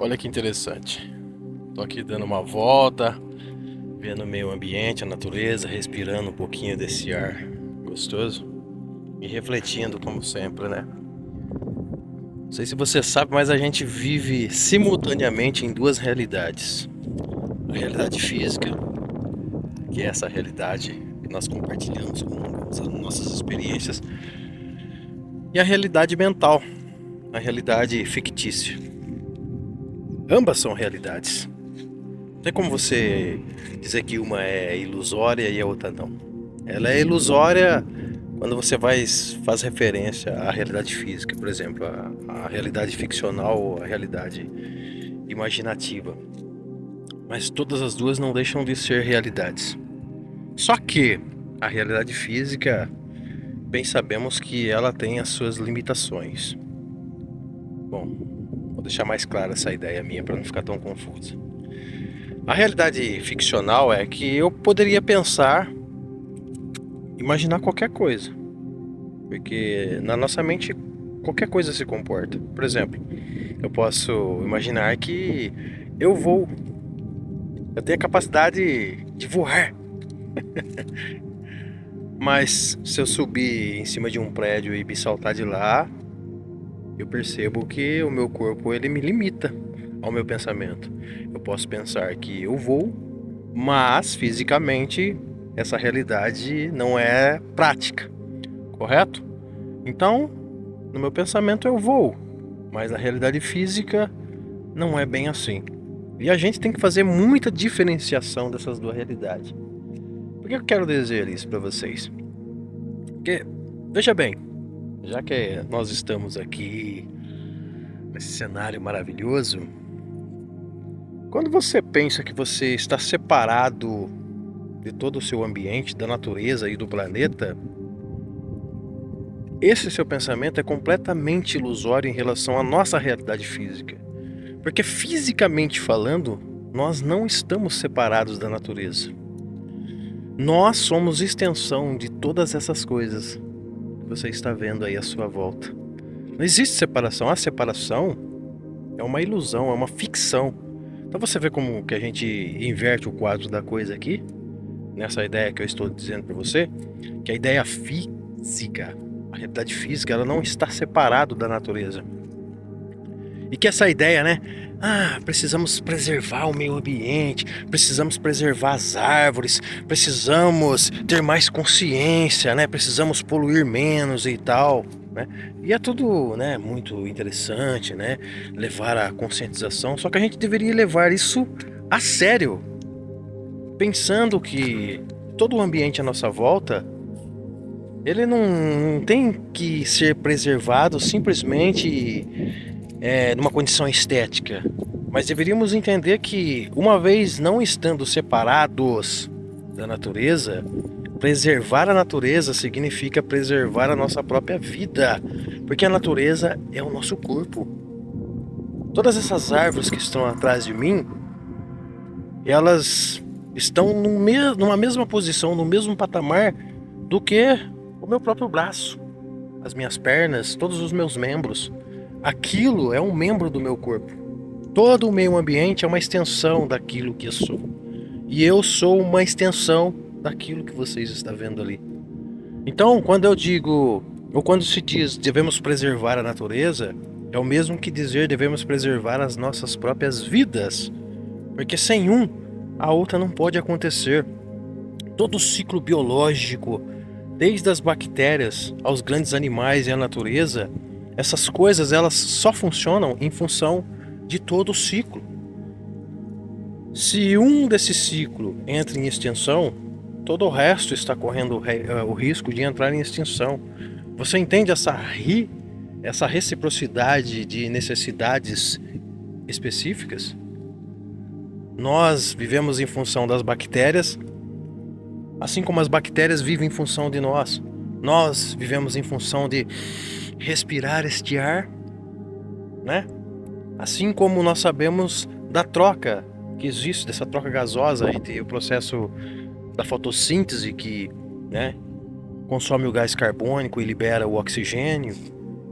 Olha que interessante. Tô aqui dando uma volta, vendo o meio ambiente, a natureza, respirando um pouquinho desse ar gostoso e refletindo como sempre, né? Não sei se você sabe, mas a gente vive simultaneamente em duas realidades. A realidade física, que é essa realidade que nós compartilhamos com as nossas experiências, e a realidade mental, a realidade fictícia. Ambas são realidades. Não tem como você dizer que uma é ilusória e a outra não. Ela é ilusória quando você faz referência à realidade física, por exemplo, a realidade ficcional ou a realidade imaginativa. Mas todas as duas não deixam de ser realidades. Só que a realidade física, bem sabemos que ela tem as suas limitações. Bom, vou deixar mais clara essa ideia minha para não ficar tão confusa. A realidade ficcional é que eu poderia pensar, imaginar qualquer coisa, porque na nossa mente qualquer coisa se comporta. Por exemplo, eu posso imaginar que eu vou, eu tenho a capacidade de voar, mas se eu subir em cima de um prédio e me saltar de lá, eu percebo que o meu corpo ele me limita ao meu pensamento. Eu posso pensar que eu vou, mas fisicamente essa realidade não é prática, correto? Então, no meu pensamento eu vou, mas na realidade física não é bem assim. E a gente tem que fazer muita diferenciação dessas duas realidades. Por que eu quero dizer isso para vocês? Porque, veja bem, já que nós estamos aqui nesse cenário maravilhoso, quando você pensa que você está separado de todo o seu ambiente, da natureza e do planeta, esse seu pensamento é completamente ilusório em relação à nossa realidade física. Porque fisicamente falando, nós não estamos separados da natureza. Nós somos extensão de todas essas coisas que você está vendo aí à sua volta. Não existe separação. A separação é uma ilusão, é uma ficção. Então você vê como que a gente inverte o quadro da coisa aqui, nessa ideia que eu estou dizendo para você, que a ideia física, a realidade física, ela não está separada da natureza. E que essa ideia, né? Precisamos preservar o meio ambiente, precisamos preservar as árvores, precisamos ter mais consciência, né? Precisamos poluir menos e tal, né? E é tudo, né, muito interessante, né? Levar a conscientização, só que a gente deveria levar isso a sério, pensando que todo o ambiente à nossa volta, ele não tem que ser preservado simplesmente numa condição estética, mas deveríamos entender que, uma vez não estando separados da natureza, preservar a natureza significa preservar a nossa própria vida, porque a natureza é o nosso corpo. Todas essas árvores que estão atrás de mim, elas estão numa mesma posição, no mesmo patamar do que o meu próprio braço, as minhas pernas, todos os meus membros. Aquilo é um membro do meu corpo. Todo o meio ambiente é uma extensão daquilo que eu sou. E eu sou uma extensão daquilo que vocês estão vendo ali. Então, quando eu digo, ou quando se diz devemos preservar a natureza, é o mesmo que dizer devemos preservar as nossas próprias vidas. Porque sem um, a outra não pode acontecer. Todo o ciclo biológico, desde as bactérias aos grandes animais e a natureza, essas coisas elas só funcionam em função de todo o ciclo. Se um desse ciclo entra em extinção, todo o resto está correndo o risco de entrar em extinção. Você entende essa reciprocidade de necessidades específicas? Nós vivemos em função das bactérias, assim como as bactérias vivem em função de nós. Nós vivemos em função de respirar este ar, né? Assim como nós sabemos da troca que existe, dessa troca gasosa entre o processo da fotossíntese que, né, consome o gás carbônico e libera o oxigênio.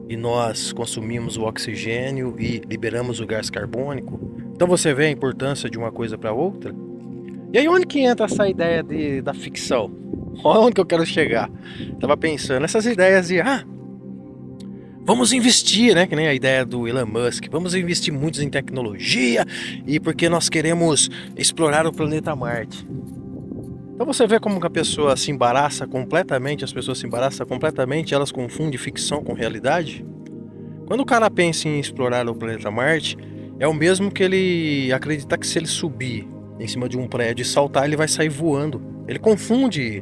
e nós consumimos o oxigênio e liberamos o gás carbônico. Então você vê a importância de uma coisa para outra. E aí onde que entra essa ideia da ficção? Olha onde que eu quero chegar. Tava pensando, essas ideias de vamos investir, né? Que nem a ideia do Elon Musk. Vamos investir muito em tecnologia e porque nós queremos explorar o planeta Marte. Então você vê como que a pessoa se embaraça completamente, as pessoas se embaraçam completamente, elas confundem ficção com realidade. Quando o cara pensa em explorar o planeta Marte, é o mesmo que ele acreditar que se ele subir em cima de um prédio e saltar, ele vai sair voando. Ele confunde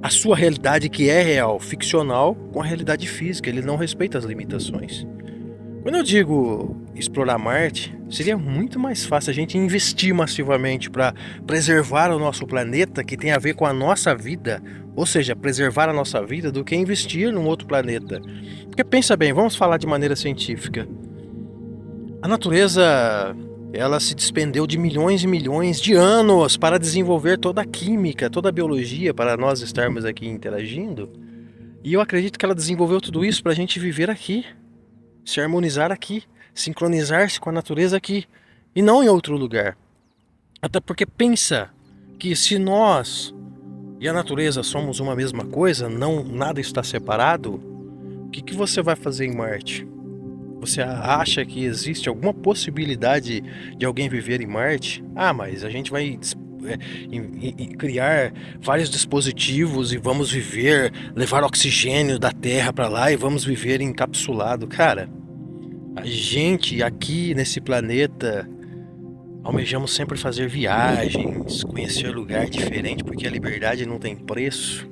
a sua realidade, que é real, ficcional, com a realidade física. Ele não respeita as limitações. Quando eu digo explorar Marte, seria muito mais fácil a gente investir massivamente para preservar o nosso planeta, que tem a ver com a nossa vida, ou seja, preservar a nossa vida, do que investir num outro planeta. Porque pensa bem, vamos falar de maneira científica. A natureza, ela se despendeu de milhões e milhões de anos para desenvolver toda a química, toda a biologia, para nós estarmos aqui interagindo. E eu acredito que ela desenvolveu tudo isso para a gente viver aqui, se harmonizar aqui, sincronizar-se com a natureza aqui, e não em outro lugar. Até porque pensa que se nós e a natureza somos uma mesma coisa, não, nada está separado, o que você vai fazer em Marte? Você acha que existe alguma possibilidade de alguém viver em Marte? Mas a gente vai criar vários dispositivos e vamos viver, levar oxigênio da Terra para lá e vamos viver encapsulado. Cara, a gente aqui nesse planeta almejamos sempre fazer viagens, conhecer lugar diferente, porque a liberdade não tem preço.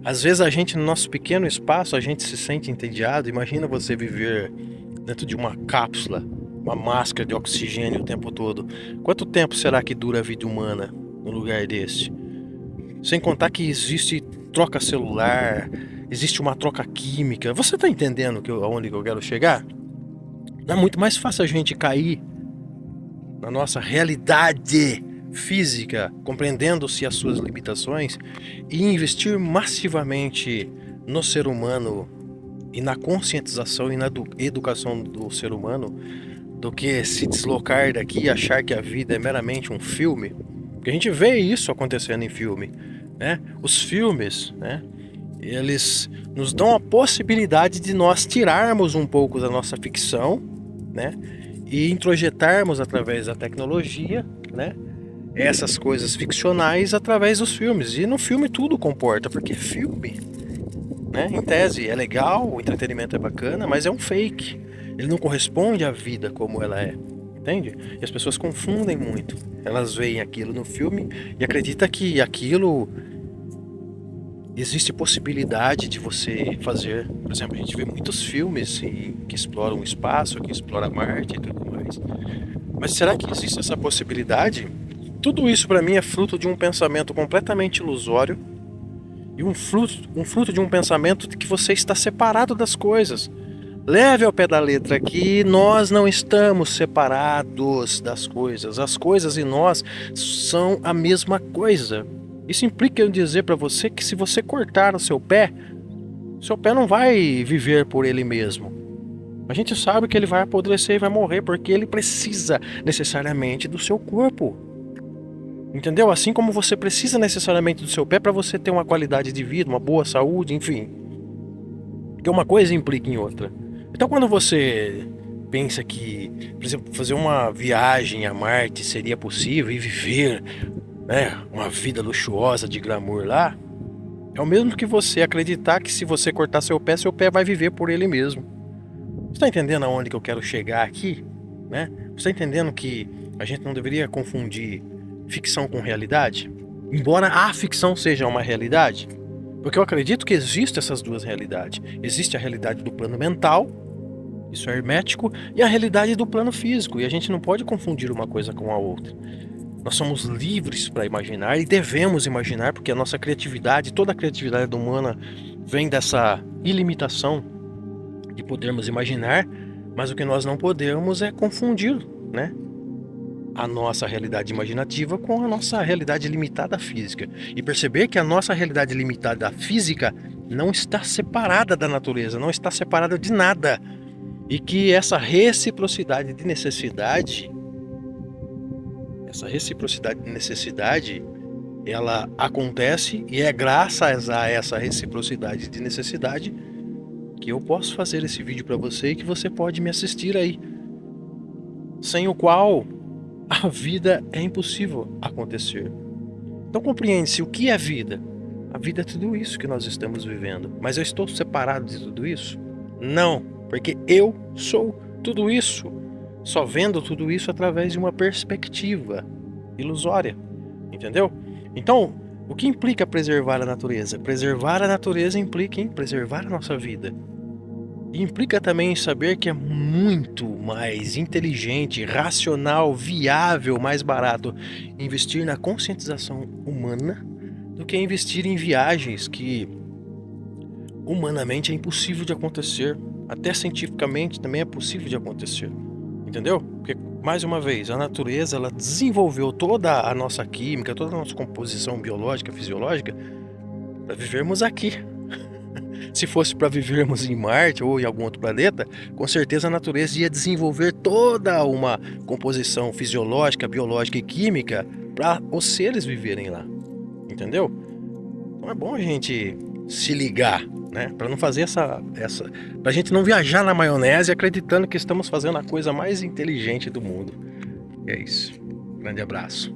Às vezes a gente, no nosso pequeno espaço, a gente se sente entediado. Imagina você viver dentro de uma cápsula, uma máscara de oxigênio o tempo todo. Quanto tempo será que dura a vida humana num lugar desse? Sem contar que existe troca celular, existe uma troca química. Você tá entendendo aonde eu quero chegar? É muito mais fácil a gente cair na nossa realidade física, compreendendo-se as suas limitações, e investir massivamente no ser humano e na conscientização e na educação do ser humano, do que se deslocar daqui e achar que a vida é meramente um filme. Porque a gente vê isso acontecendo em filme, né? Os filmes, né? Eles nos dão a possibilidade de nós tirarmos um pouco da nossa ficção, né? E introjetarmos através da tecnologia, né? Essas coisas ficcionais através dos filmes. E no filme tudo comporta, porque filme, né? Em tese é legal, o entretenimento é bacana, mas é um fake. Ele não corresponde à vida como ela é, entende? E as pessoas confundem muito. Elas veem aquilo no filme e acreditam que aquilo existe possibilidade de você fazer. Por exemplo, a gente vê muitos filmes que exploram o espaço, que exploram Marte e tudo mais. Mas será que existe essa possibilidade? Tudo isso para mim é fruto de um pensamento completamente ilusório e um fruto de um pensamento de que você está separado das coisas. Leve ao pé da letra que nós não estamos separados das coisas. As coisas e nós são a mesma coisa. Isso implica eu dizer para você que se você cortar o seu pé não vai viver por ele mesmo. A gente sabe que ele vai apodrecer e vai morrer porque ele precisa necessariamente do seu corpo. Entendeu? Assim como você precisa necessariamente do seu pé para você ter uma qualidade de vida, uma boa saúde, enfim. Porque uma coisa implica em outra. Então quando você pensa que, por exemplo, fazer uma viagem a Marte seria possível e viver, né, uma vida luxuosa de glamour lá, é o mesmo que você acreditar que se você cortar seu pé vai viver por ele mesmo. Você está entendendo aonde que eu quero chegar aqui? Né? Você está entendendo que a gente não deveria confundir ficção com realidade? Embora a ficção seja uma realidade, porque eu acredito que existem essas duas realidades. Existe a realidade do plano mental, isso é hermético, e a realidade do plano físico, e a gente não pode confundir uma coisa com a outra. Nós somos livres para imaginar e devemos imaginar, porque a nossa criatividade, toda a criatividade humana vem dessa ilimitação de podermos imaginar, mas o que nós não podemos é confundir, né, a nossa realidade imaginativa com a nossa realidade limitada física. E perceber que a nossa realidade limitada física não está separada da natureza, não está separada de nada. E que essa reciprocidade de necessidade, ela acontece, e é graças a essa reciprocidade de necessidade que eu posso fazer esse vídeo para você e que você pode me assistir aí. Sem o qual a vida é impossível acontecer. Então compreende-se o que é vida. A vida é tudo isso que nós estamos vivendo. Mas eu estou separado de tudo isso? Não, porque eu sou tudo isso. Só vendo tudo isso através de uma perspectiva ilusória. Entendeu? Então, o que implica preservar a natureza? Preservar a natureza implica em preservar a nossa vida. E implica também em saber que é muito mais inteligente, racional, viável, mais barato investir na conscientização humana do que investir em viagens que humanamente é impossível de acontecer. Até cientificamente também é possível de acontecer. Entendeu? Porque, mais uma vez, a natureza ela desenvolveu toda a nossa química, toda a nossa composição biológica, fisiológica, para vivermos aqui. Se fosse para vivermos em Marte ou em algum outro planeta, com certeza a natureza ia desenvolver toda uma composição fisiológica, biológica e química para os seres viverem lá. Entendeu? Então é bom a gente se ligar, né? Para não fazer pra gente não viajar na maionese acreditando que estamos fazendo a coisa mais inteligente do mundo. E é isso. Grande abraço.